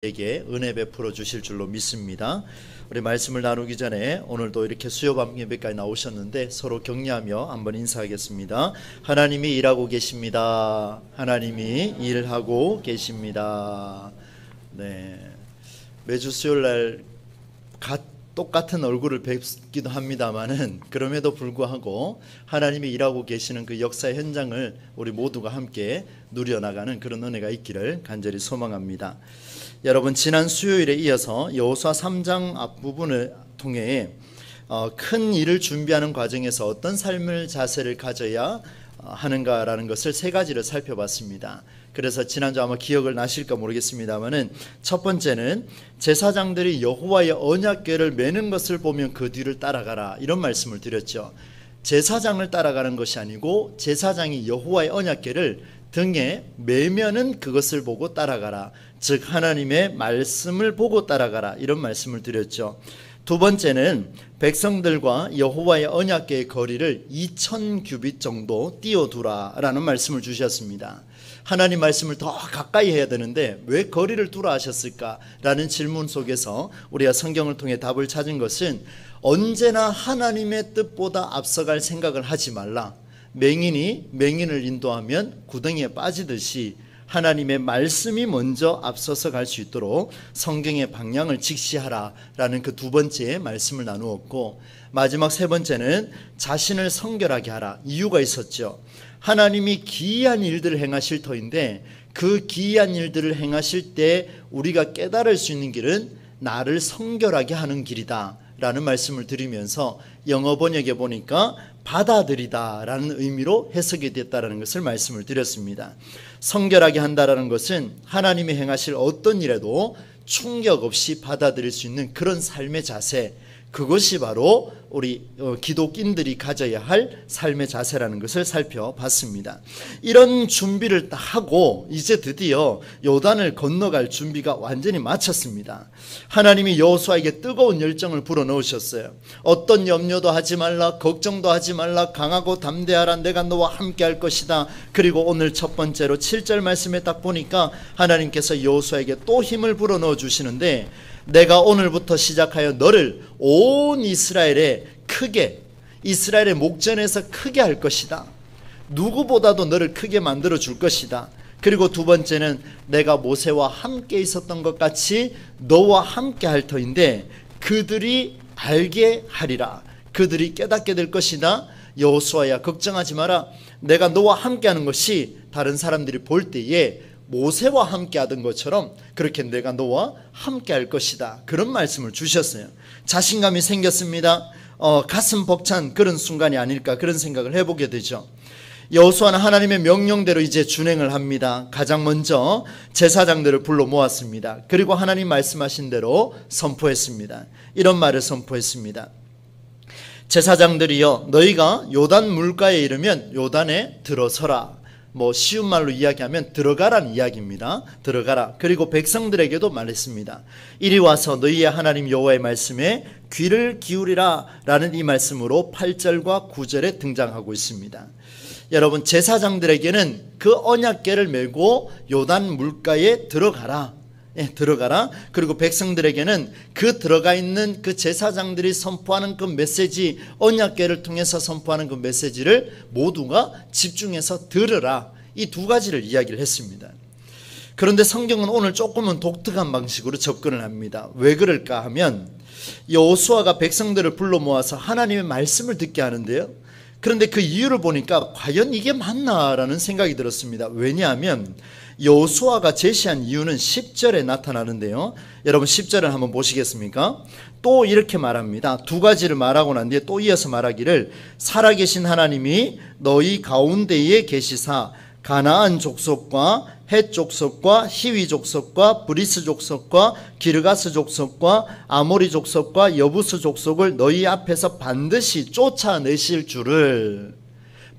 에게 은혜 베풀어 주실 줄로 믿습니다. 우리 말씀을 나누기 전에 오늘도 이렇게 수요밤 예배까지 나오셨는데 서로 격려하며 한번 인사하겠습니다. 하나님이 일하고 계십니다. 하나님이 일하고 계십니다. 네, 매주 수요일날 똑같은 얼굴을 뵙기도 합니다만은 그럼에도 불구하고 하나님이 일하고 계시는 그 역사의 현장을 우리 모두가 함께 누려나가는 그런 은혜가 있기를 간절히 소망합니다. 여러분, 지난 수요일에 이어서 여호수아 3장 앞부분을 통해 큰 일을 준비하는 과정에서 어떤 삶을 자세를 가져야 하는가라는 것을 세 가지를 살펴봤습니다. 그래서 지난주 아마 기억을 나실까 모르겠습니다만은 첫 번째는 제사장들이 여호와의 언약궤를 매는 것을 보면 그 뒤를 따라가라, 이런 말씀을 드렸죠. 제사장을 따라가는 것이 아니고 제사장이 여호와의 언약궤를 등에 매면은 그것을 보고 따라가라, 즉 하나님의 말씀을 보고 따라가라, 이런 말씀을 드렸죠. 두 번째는 백성들과 여호와의 언약궤의 거리를 2000규빗 정도 띄워두라 라는 말씀을 주셨습니다. 하나님 말씀을 더 가까이 해야 되는데 왜 거리를 두라 하셨을까 라는 질문 속에서 우리가 성경을 통해 답을 찾은 것은, 언제나 하나님의 뜻보다 앞서갈 생각을 하지 말라, 맹인이 맹인을 인도하면 구덩이에 빠지듯이 하나님의 말씀이 먼저 앞서서 갈 수 있도록 성경의 방향을 직시하라 라는 그 두 번째 말씀을 나누었고, 마지막 세 번째는 자신을 성결하게 하라. 이유가 있었죠. 하나님이 기이한 일들을 행하실 터인데 그 기이한 일들을 행하실 때 우리가 깨달을 수 있는 길은 나를 성결하게 하는 길이다 라는 말씀을 드리면서 영어 번역에 보니까 받아들이다 라는 의미로 해석이 됐다는 것을 말씀을 드렸습니다. 성결하게 한다라는 것은 하나님이 행하실 어떤 일에도 충격 없이 받아들일 수 있는 그런 삶의 자세, 그것이 바로 우리 기독인들이 가져야 할 삶의 자세라는 것을 살펴봤습니다. 이런 준비를 다 하고 이제 드디어 요단을 건너갈 준비가 완전히 마쳤습니다. 하나님이 여호수아에게 뜨거운 열정을 불어넣으셨어요. 어떤 염려도 하지 말라, 걱정도 하지 말라, 강하고 담대하라, 내가 너와 함께 할 것이다. 그리고 오늘 첫 번째로 7절 말씀에 딱 보니까 하나님께서 여호수아에게 또 힘을 불어넣어 주시는데, 내가 오늘부터 시작하여 너를 온 이스라엘의 크게, 이스라엘의 목전에서 크게 할 것이다. 누구보다도 너를 크게 만들어 줄 것이다. 그리고 두 번째는 내가 모세와 함께 있었던 것 같이 너와 함께 할 터인데 그들이 알게 하리라. 그들이 깨닫게 될 것이다. 여호수아야, 걱정하지 마라. 내가 너와 함께 하는 것이 다른 사람들이 볼 때에 모세와 함께 하던 것처럼 그렇게 내가 너와 함께 할 것이다. 그런 말씀을 주셨어요. 자신감이 생겼습니다. 가슴 벅찬 그런 순간이 아닐까, 그런 생각을 해보게 되죠. 여호수아는 하나님의 명령대로 이제 준행을 합니다. 가장 먼저 제사장들을 불러 모았습니다. 그리고 하나님 말씀하신 대로 선포했습니다. 이런 말을 선포했습니다. 제사장들이여, 너희가 요단 물가에 이르면 요단에 들어서라. 쉬운 말로 이야기하면 들어가라는 이야기입니다. 들어가라. 그리고 백성들에게도 말했습니다. 이리 와서 너희의 하나님 여호와의 말씀에 귀를 기울이라 라는 이 말씀으로 8절과 9절에 등장하고 있습니다. 여러분, 제사장들에게는 그 언약궤를 메고 요단 물가에 들어가라. 들어가라. 그리고 백성들에게는 그 들어가 있는 그 제사장들이 선포하는 그 메시지, 언약궤를 통해서 선포하는 그 메시지를 모두가 집중해서 들으라. 이 두 가지를 이야기를 했습니다. 그런데 성경은 오늘 조금은 독특한 방식으로 접근을 합니다. 왜 그럴까 하면 여호수아가 백성들을 불러 모아서 하나님의 말씀을 듣게 하는데요, 그런데 그 이유를 보니까 과연 이게 맞나라는 생각이 들었습니다. 왜냐하면 여호수아가 제시한 이유는 10절에 나타나는데요, 여러분 10절을 한번 보시겠습니까? 또 이렇게 말합니다. 두 가지를 말하고 난 뒤에 또 이어서 말하기를, 살아계신 하나님이 너희 가운데에 계시사 가나안 족속과 헷 족속과 히위 족속과 브리스 족속과 기르가스 족속과 아모리 족속과 여부스 족속을 너희 앞에서 반드시 쫓아내실 줄을,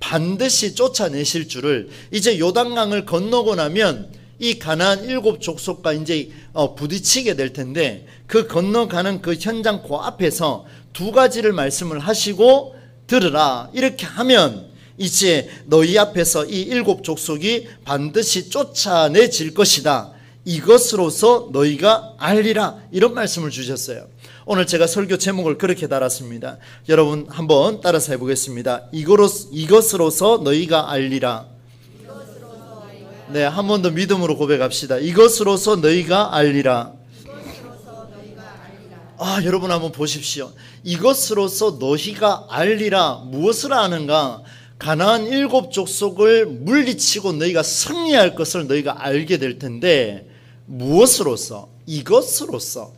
반드시 쫓아내실 줄을. 이제 요단강을 건너고 나면 이 가나안 7족속과 이제 부딪히게 될 텐데 그 건너가는 그 현장 그 앞에서 두 가지를 말씀을 하시고 들으라. 이렇게 하면 이제 너희 앞에서 이 7족속이 반드시 쫓아내질 것이다. 이것으로서 너희가 알리라, 이런 말씀을 주셨어요. 오늘 제가 설교 제목을 그렇게 달았습니다. 여러분 한번 따라서 해보겠습니다. 이것으로서 너희가 알리라. 네, 한 번 더 믿음으로 고백합시다. 이것으로서 너희가 알리라. 여러분 한번 보십시오. 이것으로서 너희가 알리라. 무엇을 아는가? 가나안 7족속을 물리치고 너희가 승리할 것을 너희가 알게 될 텐데, 무엇으로서? 이것으로서.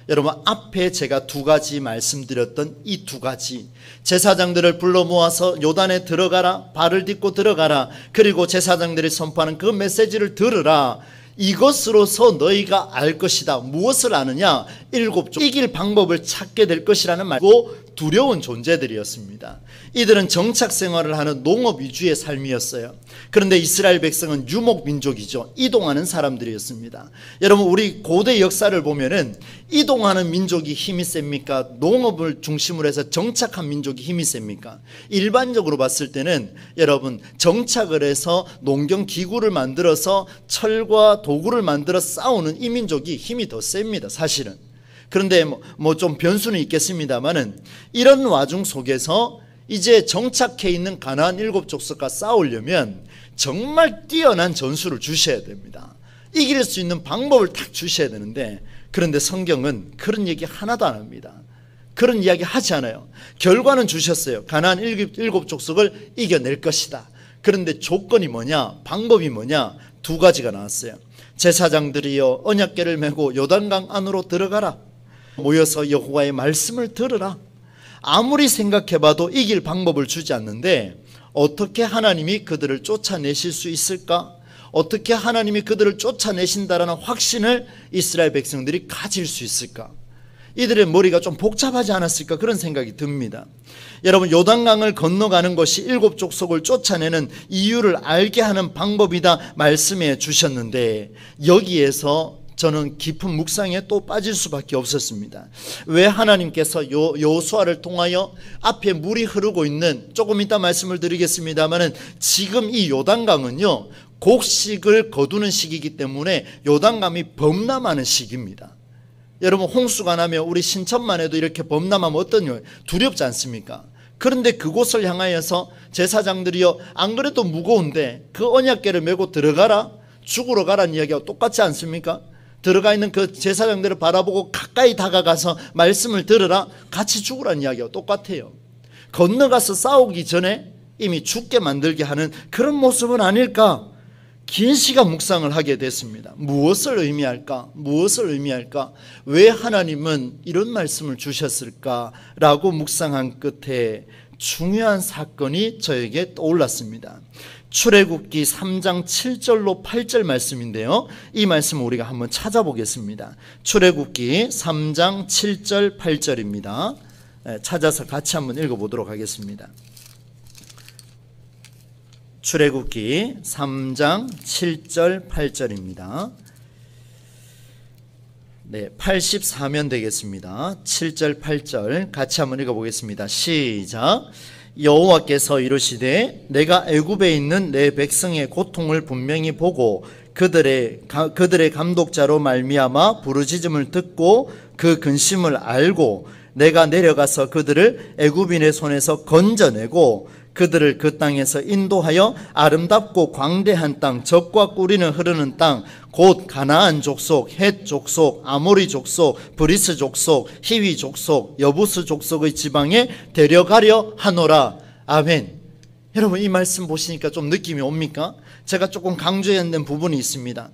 여러분, 앞에 제가 2가지 말씀드렸던 이 2가지, 제사장들을 불러 모아서 요단에 들어가라, 발을 딛고 들어가라, 그리고 제사장들이 선포하는 그 메시지를 들으라. 이것으로서 너희가 알 것이다. 무엇을 아느냐? 7족 이길 방법을 찾게 될 것이라는 말고, 두려운 존재들이었습니다. 이들은 정착 생활을 하는 농업 위주의 삶이었어요. 그런데 이스라엘 백성은 유목 민족이죠. 이동하는 사람들이었습니다. 여러분, 우리 고대 역사를 보면은 이동하는 민족이 힘이 셉니까? 농업을 중심으로 해서 정착한 민족이 힘이 셉니까? 일반적으로 봤을 때는 여러분, 정착을 해서 농경 기구를 만들어서 철과 도구를 만들어 싸우는 이 민족이 힘이 더 셉니다, 사실은. 그런데 좀 변수는 있겠습니다만은, 이런 와중 속에서 이제 정착해 있는 가나안 7족속과 싸우려면 정말 뛰어난 전술을 주셔야 됩니다. 이길 수 있는 방법을 딱 주셔야 되는데, 그런데 성경은 그런 얘기 하나도 안 합니다. 그런 이야기 하지 않아요. 결과는 주셨어요. 가나안 7족속을 이겨낼 것이다. 그런데 조건이 뭐냐? 방법이 뭐냐? 2가지가 나왔어요. 제사장들이여 언약궤를 메고 요단강 안으로 들어가라. 모여서 여호와의 말씀을 들으라. 아무리 생각해봐도 이길 방법을 주지 않는데, 어떻게 하나님이 그들을 쫓아내실 수 있을까? 어떻게 하나님이 그들을 쫓아내신다라는 확신을 이스라엘 백성들이 가질 수 있을까? 이들의 머리가 좀 복잡하지 않았을까, 그런 생각이 듭니다. 여러분, 요단강을 건너가는 것이 7족속을 쫓아내는 이유를 알게 하는 방법이다 말씀해 주셨는데, 여기에서 저는 깊은 묵상에 또 빠질 수밖에 없었습니다. 왜 하나님께서 여호수아를 통하여 앞에 물이 흐르고 있는, 조금 이따 말씀을 드리겠습니다만은, 지금 이 요단강은요 곡식을 거두는 시기이기 때문에 요단강이 범람하는 시기입니다. 여러분, 홍수가 나면 우리 신천만 해도 이렇게 범람하면 어떠냐? 두렵지 않습니까? 그런데 그곳을 향하여서 제사장들이요, 안 그래도 무거운데 그 언약궤를 메고 들어가라, 죽으러 가라는 이야기하고 똑같지 않습니까? 들어가 있는 그 제사장들을 바라보고 가까이 다가가서 말씀을 들으라, 같이 죽으라는 이야기하고 똑같아요. 건너가서 싸우기 전에 이미 죽게 만들게 하는 그런 모습은 아닐까? 긴 시간 묵상을 하게 됐습니다. 무엇을 의미할까? 무엇을 의미할까? 왜 하나님은 이런 말씀을 주셨을까? 라고 묵상한 끝에 중요한 사건이 저에게 떠올랐습니다. 출애굽기 3장 7절로 8절 말씀인데요, 이 말씀을 우리가 한번 찾아보겠습니다. 출애굽기 3장 7절 8절입니다. 찾아서 같이 한번 읽어보도록 하겠습니다. 출애굽기 3장 7절 8절입니다. 네, 84면 되겠습니다. 7절 8절 같이 한번 읽어보겠습니다. 시작. 여호와께서 이르시되 내가 애굽에 있는 내 백성의 고통을 분명히 보고 그들의 감독자로 말미암아 부르짖음을 듣고 그 근심을 알고 내가 내려가서 그들을 애굽인의 손에서 건져내고 그들을 그 땅에서 인도하여 아름답고 광대한 땅, 젖과 꿀이는 흐르는 땅, 곧 가나안 족속, 헷 족속, 아모리 족속, 브리스 족속, 히위 족속, 여부스 족속의 지방에 데려가려 하노라. 아멘. 여러분, 이 말씀 보시니까 좀 느낌이 옵니까? 제가 조금 강조해야 하는 부분이 있습니다.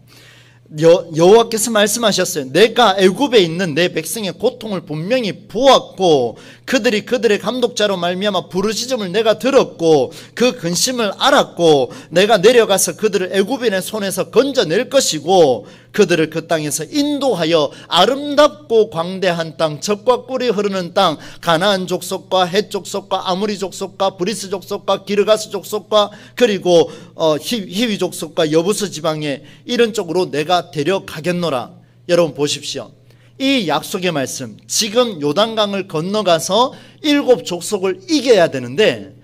여호와께서 말씀하셨어요. 내가 애굽에 있는 내 백성의 고통을 분명히 보았고 그들이 그들의 감독자로 말미암아 부르짖음을 내가 들었고 그 근심을 알았고 내가 내려가서 그들을 애굽인의 손에서 건져낼 것이고 그들을 그 땅에서 인도하여 아름답고 광대한 땅, 젖과 꿀이 흐르는 땅, 가나안 족속과 헷 족속과 아모리 족속과 브리스 족속과 기르가스 족속과 그리고 히위 족속과 여부스 지방에 이런 쪽으로 내가 데려가겠노라. 여러분 보십시오. 이 약속의 말씀, 지금 요단강을 건너가서 7족속을 이겨야 되는데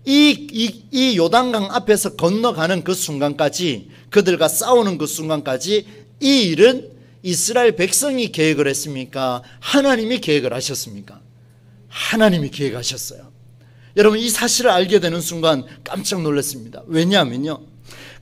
이 요단강 앞에서 건너가는 그 순간까지, 그들과 싸우는 그 순간까지 이 일은 이스라엘 백성이 계획을 했습니까? 하나님이 계획을 하셨습니까? 하나님이 계획하셨어요. 여러분, 이 사실을 알게 되는 순간 깜짝 놀랐습니다. 왜냐하면요,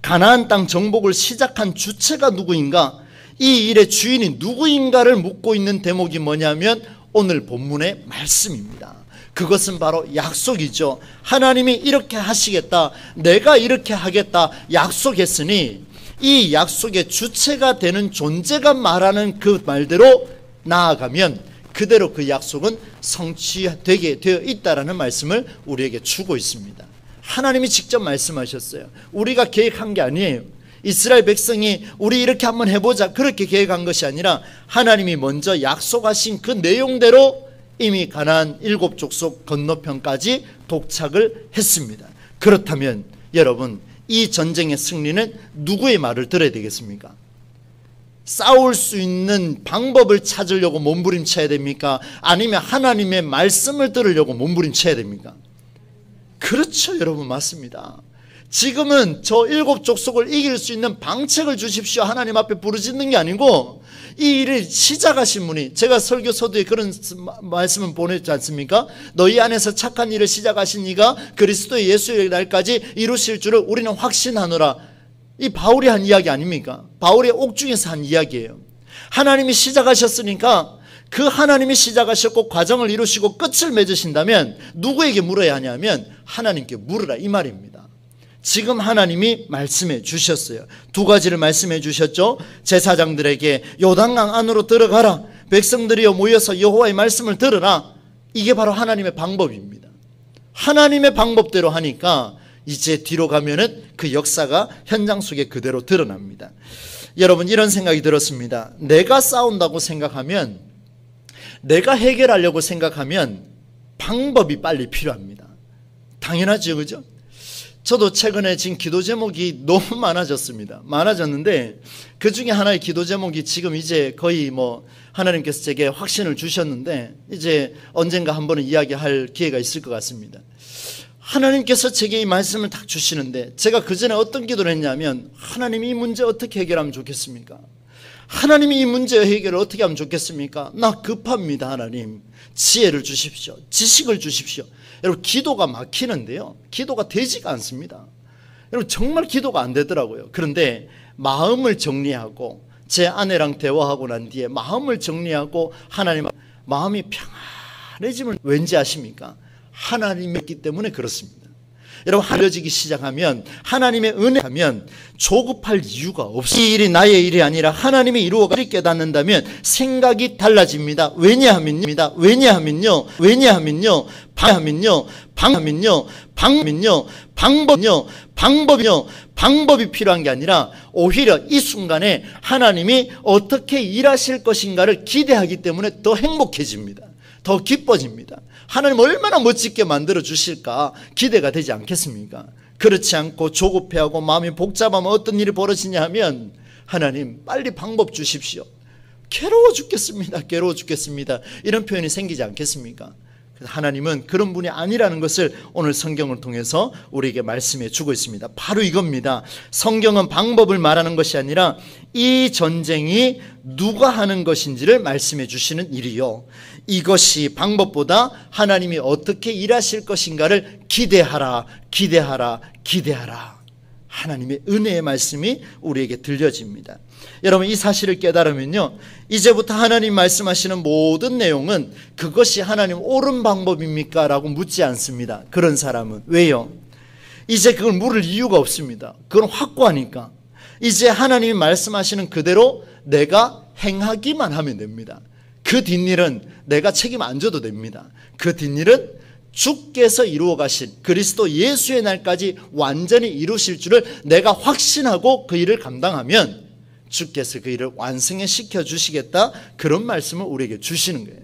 가나안 땅 정복을 시작한 주체가 누구인가, 이 일의 주인이 누구인가를 묻고 있는 대목이 뭐냐면 오늘 본문의 말씀입니다. 그것은 바로 약속이죠. 하나님이 이렇게 하시겠다, 내가 이렇게 하겠다 약속했으니 이 약속의 주체가 되는 존재가 말하는 그 말대로 나아가면 그대로 그 약속은 성취되게 되어 있다라는 말씀을 우리에게 주고 있습니다. 하나님이 직접 말씀하셨어요. 우리가 계획한 게 아니에요. 이스라엘 백성이 우리 이렇게 한번 해보자 그렇게 계획한 것이 아니라 하나님이 먼저 약속하신 그 내용대로 이미 가나안 7족속 건너편까지 도착을 했습니다. 그렇다면 여러분, 이 전쟁의 승리는 누구의 말을 들어야 되겠습니까? 싸울 수 있는 방법을 찾으려고 몸부림쳐야 됩니까? 아니면 하나님의 말씀을 들으려고 몸부림쳐야 됩니까? 그렇죠, 여러분, 맞습니다. 지금은 저 7족속을 이길 수 있는 방책을 주십시오 하나님 앞에 부르짖는 게 아니고, 이 일을 시작하신 분이, 제가 설교 서두에 그런 말씀을 보냈지 않습니까? 너희 안에서 착한 일을 시작하신 이가 그리스도의 예수의 날까지 이루실 줄을 우리는 확신하노라. 이 바울이 한 이야기 아닙니까? 바울의 옥중에서 한 이야기예요. 하나님이 시작하셨으니까 그 하나님이 시작하셨고 과정을 이루시고 끝을 맺으신다면 누구에게 물어야 하냐면 하나님께 물으라, 이 말입니다. 지금 하나님이 말씀해 주셨어요. 두 가지를 말씀해 주셨죠. 제사장들에게 요단강 안으로 들어가라, 백성들이여 모여서 여호와의 말씀을 들으라. 이게 바로 하나님의 방법입니다. 하나님의 방법대로 하니까 이제 뒤로 가면은 그 역사가 현장 속에 그대로 드러납니다. 여러분, 이런 생각이 들었습니다. 내가 싸운다고 생각하면, 내가 해결하려고 생각하면 방법이 빨리 필요합니다. 당연하죠, 그죠? 저도 최근에 지금 기도 제목이 너무 많아졌는데 그 중에 하나의 기도 제목이 지금 이제 거의 하나님께서 제게 확신을 주셨는데 이제 언젠가 한번은 이야기할 기회가 있을 것 같습니다. 하나님께서 제게 이 말씀을 딱 주시는데 제가 그전에 어떤 기도를 했냐면, 하나님이 이 문제 어떻게 해결하면 좋겠습니까? 하나님이 이 문제 해결을 어떻게 하면 좋겠습니까? 나 급합니다. 하나님, 지혜를 주십시오. 지식을 주십시오. 여러분, 기도가 막히는데요, 기도가 되지가 않습니다. 여러분, 정말 기도가 안 되더라고요. 그런데 마음을 정리하고 제 아내랑 대화하고 난 뒤에 마음을 정리하고 하나님 마음이 평안해짐을 왠지 아십니까? 하나님이 있기 때문에 그렇습니다. 여러분, 알려지기 시작하면, 하나님의 은혜하면 조급할 이유가 없어요. 이 일이 나의 일이 아니라 하나님이 이루어가기를 깨닫는다면 생각이 달라집니다. 왜냐하면요 방법이 필요한 게 아니라 오히려 이 순간에 하나님이 어떻게 일하실 것인가를 기대하기 때문에 더 행복해집니다. 더 기뻐집니다. 하나님 얼마나 멋지게 만들어 주실까 기대가 되지 않겠습니까? 그렇지 않고 조급해하고 마음이 복잡하면 어떤 일이 벌어지냐 하면, 하나님 빨리 방법 주십시오, 괴로워 죽겠습니다, 이런 표현이 생기지 않겠습니까? 하나님은 그런 분이 아니라는 것을 오늘 성경을 통해서 우리에게 말씀해 주고 있습니다. 바로 이겁니다. 성경은 방법을 말하는 것이 아니라 이 전쟁이 누가 하는 것인지를 말씀해 주시는 일이요, 이것이 방법보다 하나님이 어떻게 일하실 것인가를 기대하라. 하나님의 은혜의 말씀이 우리에게 들려집니다. 여러분, 이 사실을 깨달으면요, 이제부터 하나님 말씀하시는 모든 내용은 그것이 하나님 옳은 방법입니까? 라고 묻지 않습니다. 그런 사람은. 왜요? 이제 그걸 물을 이유가 없습니다. 그건 확고하니까. 이제 하나님이 말씀하시는 그대로 내가 행하기만 하면 됩니다. 그 뒷일은 내가 책임 안 져도 됩니다. 그 뒷일은 주께서 이루어 가신 그리스도 예수의 날까지 완전히 이루실 줄을 내가 확신하고 그 일을 감당하면 주께서 그 일을 완성해 시켜 주시겠다, 그런 말씀을 우리에게 주시는 거예요.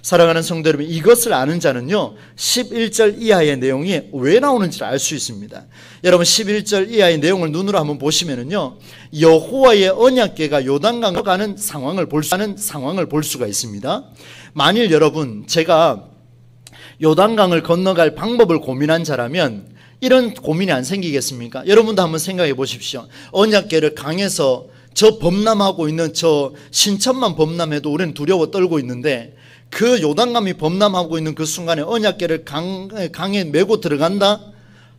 사랑하는 성도 여러분, 이것을 아는 자는요 11절 이하의 내용이 왜 나오는지를 알 수 있습니다. 여러분, 11절 이하의 내용을 눈으로 한번 보시면은요, 여호와의 언약궤가 요단강으로 가는 상황을 볼 수가 있습니다. 만일 여러분, 제가 요단강을 건너갈 방법을 고민한 자라면 이런 고민이 안 생기겠습니까? 여러분도 한번 생각해 보십시오. 언약궤를 강에서 저 범람하고 있는 저 신천만 범람해도 우리는 두려워 떨고 있는데 그 요단강이 범람하고 있는 그 순간에 언약궤를 강에 메고 들어간다?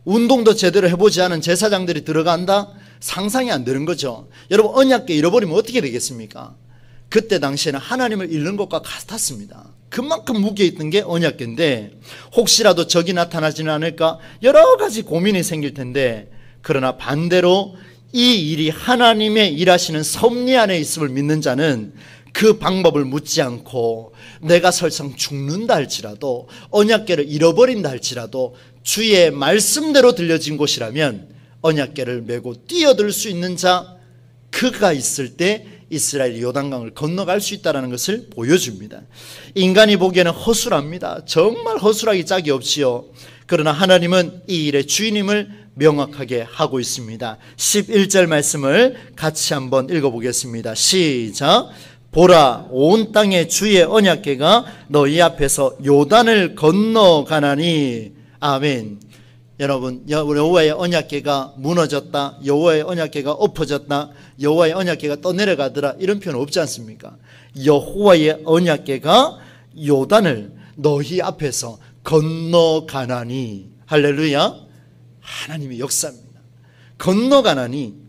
운동도 제대로 해보지 않은 제사장들이 들어간다? 상상이 안 되는 거죠. 여러분, 언약궤 잃어버리면 어떻게 되겠습니까? 그때 당시에는 하나님을 잃는 것과 같았습니다. 그만큼 무게에 있던 게 언약궤인데 혹시라도 적이 나타나지는 않을까 여러 가지 고민이 생길 텐데, 그러나 반대로 이 일이 하나님의 일하시는 섭리 안에 있음을 믿는 자는 그 방법을 묻지 않고 내가 설령 죽는다 할지라도 언약궤를 잃어버린다 할지라도 주의 말씀대로 들려진 곳이라면 언약궤를 메고 뛰어들 수 있는 자, 그가 있을 때 이스라엘이 요단강을 건너갈 수 있다는 것을 보여줍니다. 인간이 보기에는 허술합니다. 정말 허술하기 짝이 없지요. 그러나 하나님은 이 일의 주인임을 명확하게 하고 있습니다. 11절 말씀을 같이 한번 읽어보겠습니다. 시작. 보라, 온 땅의 주의 언약궤가 너희 앞에서 요단을 건너가나니. 아멘. 여러분, 여호와의 언약궤가 무너졌다, 여호와의 언약궤가 엎어졌다, 여호와의 언약궤가 떠내려가더라, 이런 표현 없지 않습니까? 여호와의 언약궤가 요단을 너희 앞에서 건너가나니. 할렐루야. 하나님의 역사입니다. 건너가나니.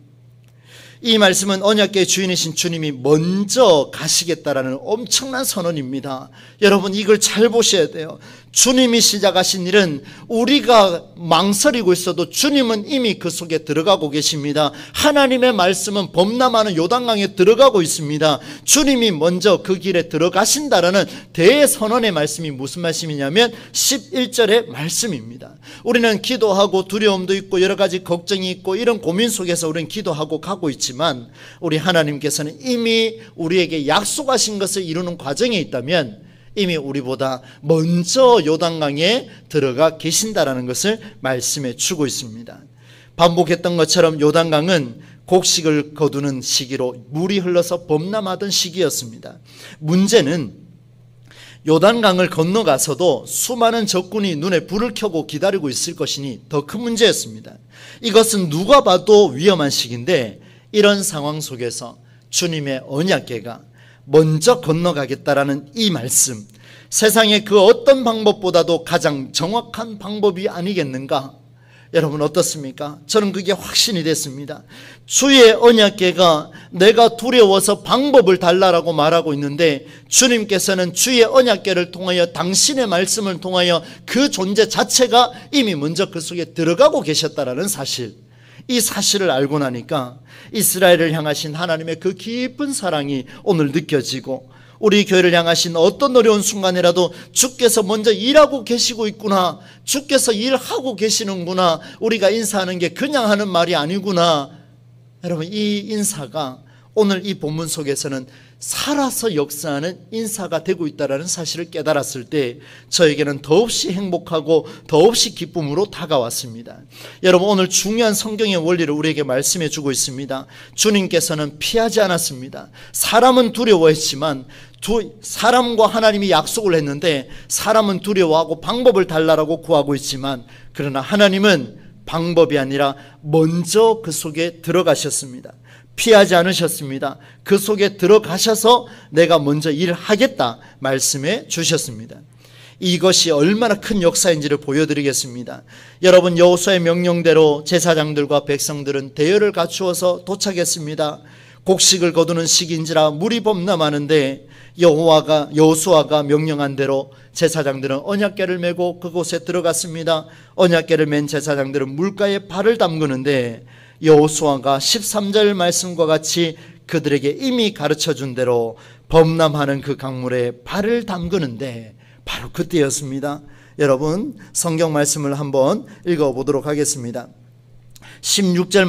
이 말씀은 언약궤의 주인이신 주님이 먼저 가시겠다라는 엄청난 선언입니다. 여러분, 이걸 잘 보셔야 돼요. 주님이 시작하신 일은 우리가 망설이고 있어도 주님은 이미 그 속에 들어가고 계십니다. 하나님의 말씀은 범람하는 요단강에 들어가고 있습니다. 주님이 먼저 그 길에 들어가신다라는 대선언의 말씀이 무슨 말씀이냐면 11절의 말씀입니다. 우리는 기도하고 두려움도 있고 여러 가지 걱정이 있고 이런 고민 속에서 우리는 기도하고 가고 있지만 우리 하나님께서는 이미 우리에게 약속하신 것을 이루는 과정에 있다면 이미 우리보다 먼저 요단강에 들어가 계신다라는 것을 말씀해 주고 있습니다. 반복했던 것처럼 요단강은 곡식을 거두는 시기로 물이 흘러서 범람하던 시기였습니다. 문제는 요단강을 건너가서도 수많은 적군이 눈에 불을 켜고 기다리고 있을 것이니 더 큰 문제였습니다. 이것은 누가 봐도 위험한 시기인데 이런 상황 속에서 주님의 언약궤가 먼저 건너가겠다라는 이 말씀, 세상의 그 어떤 방법보다도 가장 정확한 방법이 아니겠는가? 여러분 어떻습니까? 저는 그게 확신이 됐습니다. 주의 언약궤가 내가 두려워서 방법을 달라라고 말하고 있는데 주님께서는 주의 언약궤를 통하여 당신의 말씀을 통하여 그 존재 자체가 이미 먼저 그 속에 들어가고 계셨다라는 사실, 이 사실을 알고 나니까 이스라엘을 향하신 하나님의 그 깊은 사랑이 오늘 느껴지고 우리 교회를 향하신 어떤 어려운 순간이라도 주께서 먼저 일하고 계시고 있구나, 주께서 일하고 계시는구나, 우리가 인사하는 게 그냥 하는 말이 아니구나. 여러분, 이 인사가 오늘 이 본문 속에서는 살아서 역사하는 인사가 되고 있다는 사실을 깨달았을 때 저에게는 더없이 행복하고 더없이 기쁨으로 다가왔습니다. 여러분, 오늘 중요한 성경의 원리를 우리에게 말씀해 주고 있습니다. 주님께서는 피하지 않았습니다. 사람은 두려워했지만 사람과 하나님이 약속을 했는데 사람은 두려워하고 방법을 달라라고 구하고 있지만 그러나 하나님은 방법이 아니라 먼저 그 속에 들어가셨습니다. 피하지 않으셨습니다. 그 속에 들어가셔서 내가 먼저 일하겠다 말씀해 주셨습니다. 이것이 얼마나 큰 역사인지를 보여드리겠습니다. 여러분, 여호수아의 명령대로 제사장들과 백성들은 대열을 갖추어서 도착했습니다. 곡식을 거두는 시기인지라 물이 범람하는데 여호수아가 명령한 대로 제사장들은 언약궤를 메고 그곳에 들어갔습니다. 언약궤를 맨 제사장들은 물가에 발을 담그는데 여호수아가 13절 말씀과 같이 그들에게 이미 가르쳐준 대로 범람하는 그 강물에 발을 담그는데 바로 그때였습니다. 여러분, 성경 말씀을 한번 읽어보도록 하겠습니다. 15절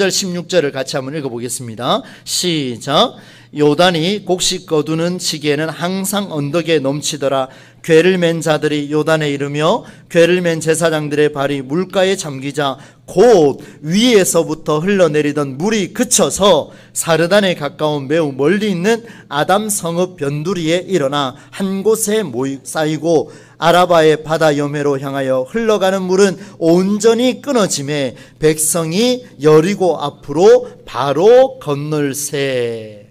16절을 같이 한번 읽어보겠습니다. 시작. 요단이 곡식 거두는 시기에는 항상 언덕에 넘치더라. 궤를 맨 자들이 요단에 이르며 궤를 맨 제사장들의 발이 물가에 잠기자 곧 위에서부터 흘러내리던 물이 그쳐서 사르단에 가까운 매우 멀리 있는 아담 성읍 변두리에 일어나 한 곳에 쌓이고 아라바의 바다 여매로 향하여 흘러가는 물은 온전히 끊어짐에 백성이 여리고 앞으로 바로 건널세.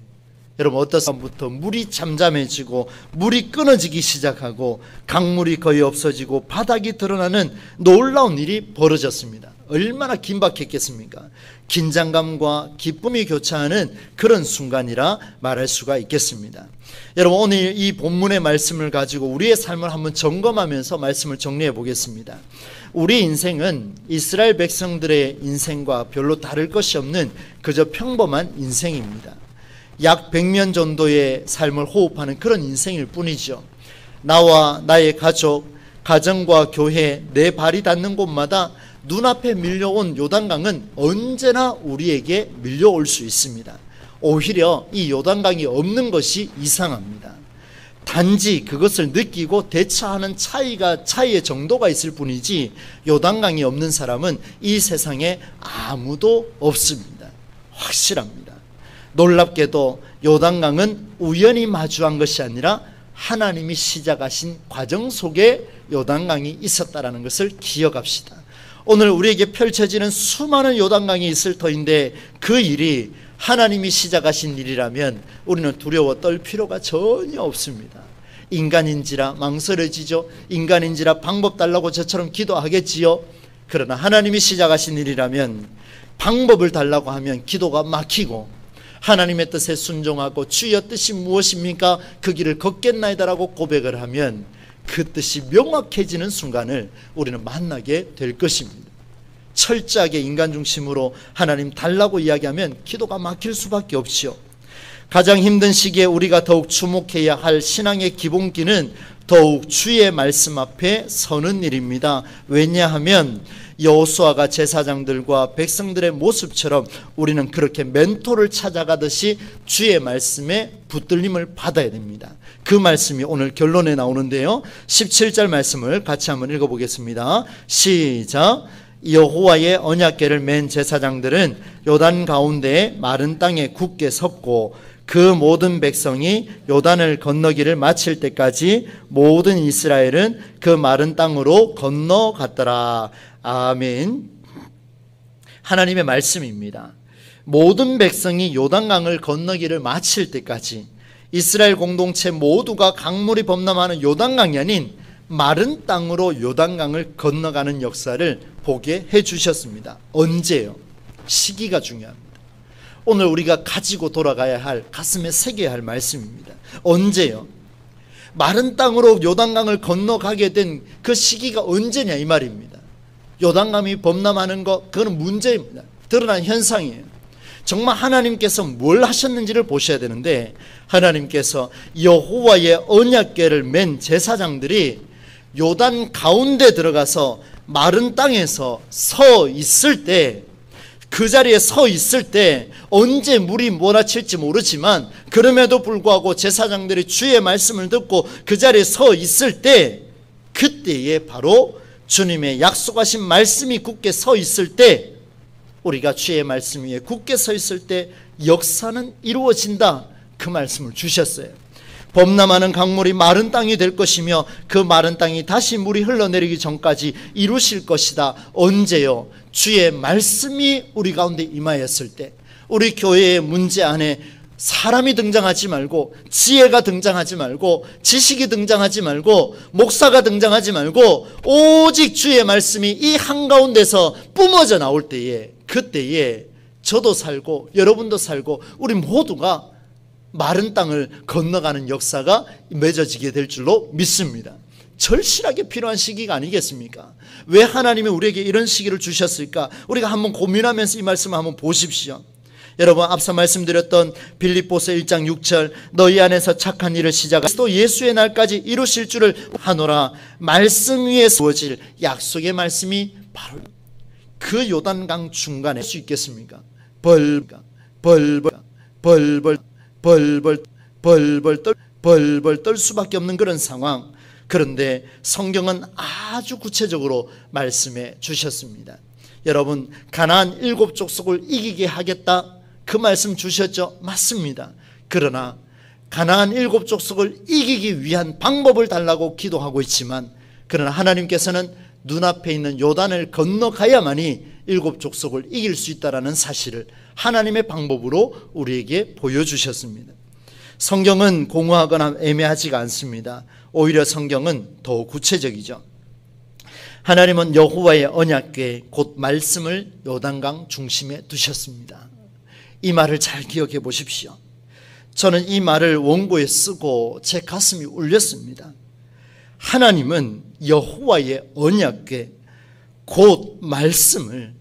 여러분, 어떤 순간부터 물이 잠잠해지고 물이 끊어지기 시작하고 강물이 거의 없어지고 바닥이 드러나는 놀라운 일이 벌어졌습니다. 얼마나 긴박했겠습니까? 긴장감과 기쁨이 교차하는 그런 순간이라 말할 수가 있겠습니다. 여러분, 오늘 이 본문의 말씀을 가지고 우리의 삶을 한번 점검하면서 말씀을 정리해 보겠습니다. 우리 인생은 이스라엘 백성들의 인생과 별로 다를 것이 없는 그저 평범한 인생입니다. 약 100년 정도의 삶을 호흡하는 그런 인생일 뿐이죠. 나와 나의 가족, 가정과 교회, 내 발이 닿는 곳마다 눈앞에 밀려온 요단강은 언제나 우리에게 밀려올 수 있습니다. 오히려 이 요단강이 없는 것이 이상합니다. 단지 그것을 느끼고 대처하는 차이의 정도가 있을 뿐이지 요단강이 없는 사람은 이 세상에 아무도 없습니다. 확실합니다. 놀랍게도 요단강은 우연히 마주한 것이 아니라 하나님이 시작하신 과정 속에 요단강이 있었다는 것을 기억합시다. 오늘 우리에게 펼쳐지는 수많은 요단강이 있을 터인데 그 일이 하나님이 시작하신 일이라면 우리는 두려워 떨 필요가 전혀 없습니다. 인간인지라 망설여지죠. 인간인지라 방법 달라고 저처럼 기도하겠지요. 그러나 하나님이 시작하신 일이라면 방법을 달라고 하면 기도가 막히고 하나님의 뜻에 순종하고 주여 뜻이 무엇입니까? 그 길을 걷겠나이다라고 고백을 하면 그 뜻이 명확해지는 순간을 우리는 만나게 될 것입니다. 철저하게 인간 중심으로 하나님 달라고 이야기하면 기도가 막힐 수밖에 없지요. 가장 힘든 시기에 우리가 더욱 주목해야 할 신앙의 기본기는 더욱 주의 말씀 앞에 서는 일입니다. 왜냐하면 여호수아가 제사장들과 백성들의 모습처럼 우리는 그렇게 멘토를 찾아가듯이 주의 말씀에 붙들림을 받아야 됩니다. 그 말씀이 오늘 결론에 나오는데요. 17절 말씀을 같이 한번 읽어보겠습니다. 시작. 여호와의 언약궤를 맨 제사장들은 요단 가운데 마른 땅에 굳게 섰고 그 모든 백성이 요단을 건너기를 마칠 때까지 모든 이스라엘은 그 마른 땅으로 건너갔더라. 아멘. 하나님의 말씀입니다. 모든 백성이 요단강을 건너기를 마칠 때까지 이스라엘 공동체 모두가 강물이 범람하는 요단강이 아닌 마른 땅으로 요단강을 건너가는 역사를 보게 해주셨습니다. 언제요? 시기가 중요합니다. 오늘 우리가 가지고 돌아가야 할, 가슴에 새겨야 할 말씀입니다. 언제요? 마른 땅으로 요단강을 건너가게 된 그 시기가 언제냐 이 말입니다. 요단강이 범람하는 것, 그거는 문제입니다. 드러난 현상이에요. 정말 하나님께서 뭘 하셨는지를 보셔야 되는데 하나님께서 여호와의 언약궤를 맨 제사장들이 요단 가운데 들어가서 마른 땅에서 서 있을 때, 그 자리에 서 있을 때 언제 물이 몰아칠지 모르지만 그럼에도 불구하고 제사장들이 주의 말씀을 듣고 그 자리에 서 있을 때, 그때에 바로 주님의 약속하신 말씀이 굳게 서 있을 때, 우리가 주의 말씀 위에 굳게 서 있을 때 역사는 이루어진다, 그 말씀을 주셨어요. 범람하는 강물이 마른 땅이 될 것이며 그 마른 땅이 다시 물이 흘러내리기 전까지 이루실 것이다. 언제요? 주의 말씀이 우리 가운데 임하였을 때. 우리 교회의 문제 안에 사람이 등장하지 말고, 지혜가 등장하지 말고, 지식이 등장하지 말고, 목사가 등장하지 말고, 오직 주의 말씀이 이 한가운데서 뿜어져 나올 때에, 그때에 저도 살고 여러분도 살고 우리 모두가 마른 땅을 건너가는 역사가 맺어지게 될 줄로 믿습니다. 절실하게 필요한 시기가 아니겠습니까? 왜 하나님이 우리에게 이런 시기를 주셨을까? 우리가 한번 고민하면서 이 말씀을 한번 보십시오. 여러분, 앞서 말씀드렸던 빌립보서 1장 6절, 너희 안에서 착한 일을 시작하여 또 예수의 날까지 이루실 줄을 하노라. 말씀 위에 세워질 약속의 말씀이 바로 그 요단강 중간에 수 있겠습니까? 벌벌 벌벌 떨 수밖에 없는 그런 상황. 그런데 성경은 아주 구체적으로 말씀해 주셨습니다. 여러분, 가나안 7 족속을 이기게 하겠다, 그 말씀 주셨죠? 맞습니다. 그러나 가나안 7 족속을 이기기 위한 방법을 달라고 기도하고 있지만, 그러나 하나님께서는 눈앞에 있는 요단을 건너가야만이 7 족속을 이길 수 있다는 사실을 하나님의 방법으로 우리에게 보여주셨습니다. 성경은 공허하거나 애매하지가 않습니다. 오히려 성경은 더 구체적이죠. 하나님은 여호와의 언약궤 곧 말씀을 요단강 중심에 두셨습니다. 이 말을 잘 기억해 보십시오. 저는 이 말을 원고에 쓰고 제 가슴이 울렸습니다. 하나님은 여호와의 언약궤 곧 말씀을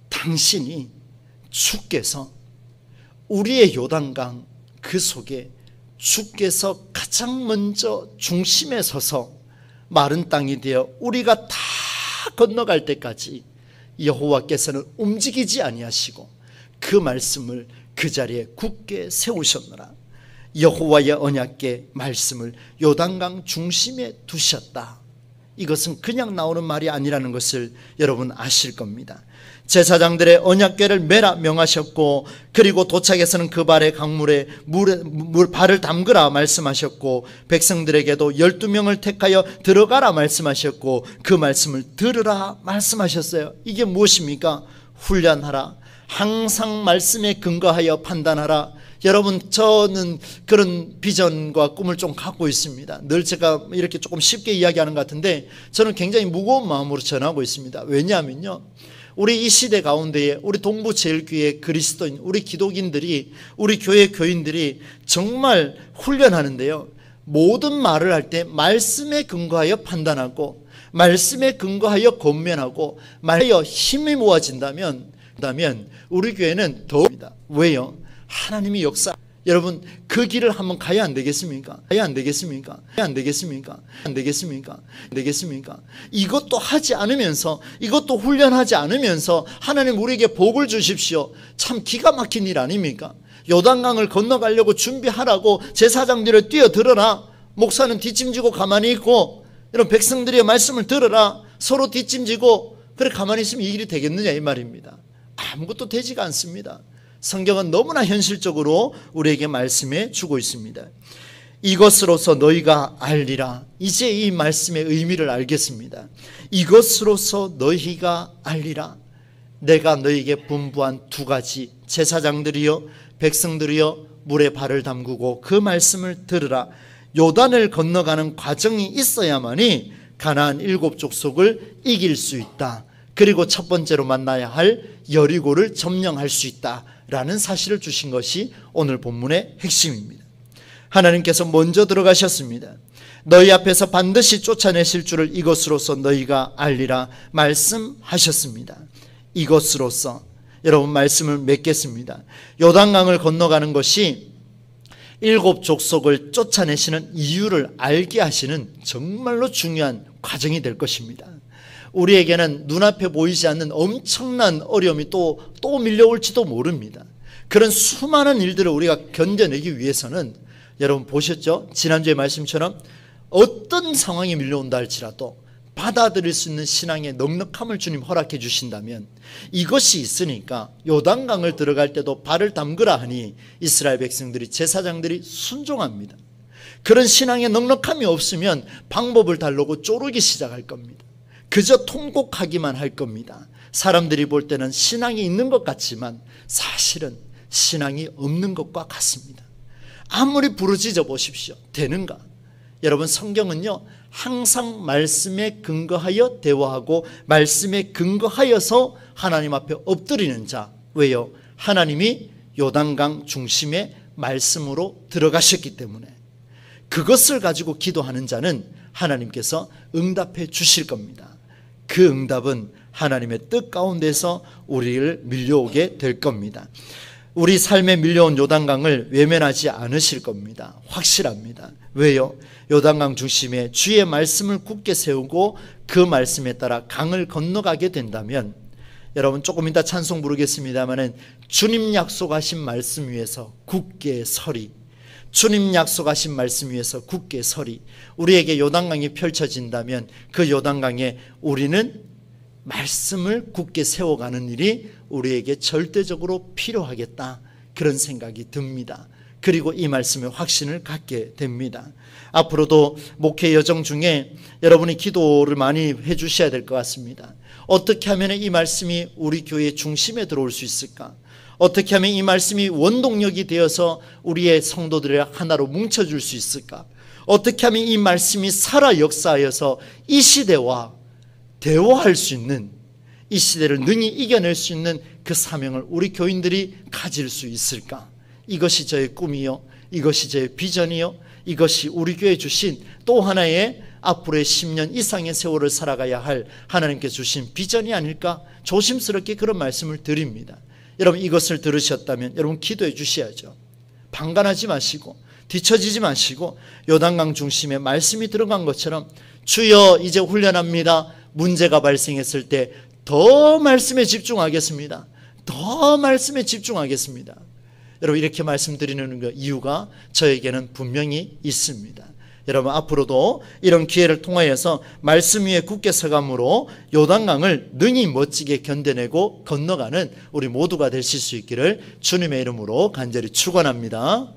당신이 주께서 우리의 요단강 그 속에 주께서 가장 먼저 중심에 서서 마른 땅이 되어 우리가 다 건너갈 때까지 여호와께서는 움직이지 아니하시고 그 말씀을 그 자리에 굳게 세우셨노라. 여호와의 언약궤 말씀을 요단강 중심에 두셨다. 이것은 그냥 나오는 말이 아니라는 것을 여러분 아실 겁니다. 제사장들의 언약궤를 매라 명하셨고, 그리고 도착에서는 그 발에 강물에 발을 담그라 말씀하셨고, 백성들에게도 12명을 택하여 들어가라 말씀하셨고, 그 말씀을 들으라 말씀하셨어요. 이게 무엇입니까? 훈련하라. 항상 말씀에 근거하여 판단하라. 여러분, 저는 그런 비전과 꿈을 좀 갖고 있습니다. 늘 제가 이렇게 조금 쉽게 이야기하는 것 같은데 저는 굉장히 무거운 마음으로 전하고 있습니다. 왜냐하면요, 우리 이 시대 가운데에 우리 동부제일교회 그리스도인, 우리 기독인들이, 우리 교회 교인들이 정말 훈련하는데요, 모든 말을 할 때 말씀에 근거하여 판단하고 말씀에 근거하여 권면하고 말하여 힘이 모아진다면 우리 교회는 더웁니다. 왜요? 하나님이 역사, 여러분 그 길을 한번 가야 안 되겠습니까? 이것도 하지 않으면서, 이것도 훈련하지 않으면서 하나님 우리에게 복을 주십시오. 참 기가 막힌 일 아닙니까? 요단강을 건너가려고 준비하라고 제사장들을 뛰어들어라. 목사는 뒷짐지고 가만히 있고, 이런 백성들의 말씀을 들어라. 서로 뒷짐지고 그래 가만히 있으면 이 일이 되겠느냐 이 말입니다. 아무것도 되지가 않습니다. 성경은 너무나 현실적으로 우리에게 말씀해 주고 있습니다. 이것으로서 너희가 알리라. 이제 이 말씀의 의미를 알겠습니다. 이것으로서 너희가 알리라. 내가 너희에게 분부한 2가지, 제사장들이여 백성들이여 물에 발을 담그고 그 말씀을 들으라. 요단을 건너가는 과정이 있어야만이 가나안 7 족속을 이길 수 있다. 그리고 첫 번째로 만나야 할 여리고를 점령할 수 있다라는 사실을 주신 것이 오늘 본문의 핵심입니다. 하나님께서 먼저 들어가셨습니다. 너희 앞에서 반드시 쫓아내실 줄을 이것으로서 너희가 알리라 말씀하셨습니다. 이것으로서, 여러분 말씀을 맺겠습니다. 요단강을 건너가는 것이 7 족속을 쫓아내시는 이유를 알게 하시는 정말로 중요한 과정이 될 것입니다. 우리에게는 눈앞에 보이지 않는 엄청난 어려움이 또 밀려올지도 모릅니다. 그런 수많은 일들을 우리가 견뎌내기 위해서는, 여러분 보셨죠? 지난주의 말씀처럼 어떤 상황이 밀려온다 할지라도 받아들일 수 있는 신앙의 넉넉함을 주님 허락해 주신다면, 이것이 있으니까 요단강을 들어갈 때도 발을 담그라 하니 이스라엘 백성들이, 제사장들이 순종합니다. 그런 신앙의 넉넉함이 없으면 방법을 달라고 쪼르기 시작할 겁니다. 그저 통곡하기만 할 겁니다. 사람들이 볼 때는 신앙이 있는 것 같지만 사실은 신앙이 없는 것과 같습니다. 아무리 부르짖어 보십시오. 되는가? 여러분, 성경은요 항상 말씀에 근거하여 대화하고 말씀에 근거하여서 하나님 앞에 엎드리는 자. 왜요? 하나님이 요단강 중심에 말씀으로 들어가셨기 때문에 그것을 가지고 기도하는 자는 하나님께서 응답해 주실 겁니다. 그 응답은 하나님의 뜻 가운데서 우리를 밀려오게 될 겁니다. 우리 삶에 밀려온 요단강을 외면하지 않으실 겁니다. 확실합니다. 왜요? 요단강 중심에 주의 말씀을 굳게 세우고 그 말씀에 따라 강을 건너가게 된다면 여러분 조금 이따 찬송 부르겠습니다마는 주님 약속하신 말씀 위에서 굳게 서리, 주님 약속하신 말씀 위에서 굳게 서리. 우리에게 요단강이 펼쳐진다면 그 요단강에 우리는 말씀을 굳게 세워가는 일이 우리에게 절대적으로 필요하겠다, 그런 생각이 듭니다. 그리고 이 말씀에 확신을 갖게 됩니다. 앞으로도 목회 여정 중에 여러분이 기도를 많이 해주셔야 될 것 같습니다. 어떻게 하면 이 말씀이 우리 교회의 중심에 들어올 수 있을까? 어떻게 하면 이 말씀이 원동력이 되어서 우리의 성도들을 하나로 뭉쳐줄 수 있을까? 어떻게 하면 이 말씀이 살아 역사하여서 이 시대와 대화할 수 있는, 이 시대를 능히 이겨낼 수 있는 그 사명을 우리 교인들이 가질 수 있을까? 이것이 저의 꿈이요, 이것이 저의 비전이요, 이것이 우리 교회에 주신 또 하나의 앞으로의 10년 이상의 세월을 살아가야 할 하나님께 주신 비전이 아닐까, 조심스럽게 그런 말씀을 드립니다. 여러분 이것을 들으셨다면 여러분 기도해 주셔야죠. 방관하지 마시고 뒤처지지 마시고 요단강 중심에 말씀이 들어간 것처럼 주여 이제 훈련합니다. 문제가 발생했을 때 더 말씀에 집중하겠습니다. 더 말씀에 집중하겠습니다. 여러분 이렇게 말씀드리는 이유가 저에게는 분명히 있습니다. 여러분 앞으로도 이런 기회를 통하여서 말씀 위에 굳게 서감으로 요단강을 능히 멋지게 견뎌내고 건너가는 우리 모두가 되실 수 있기를 주님의 이름으로 간절히 축원합니다.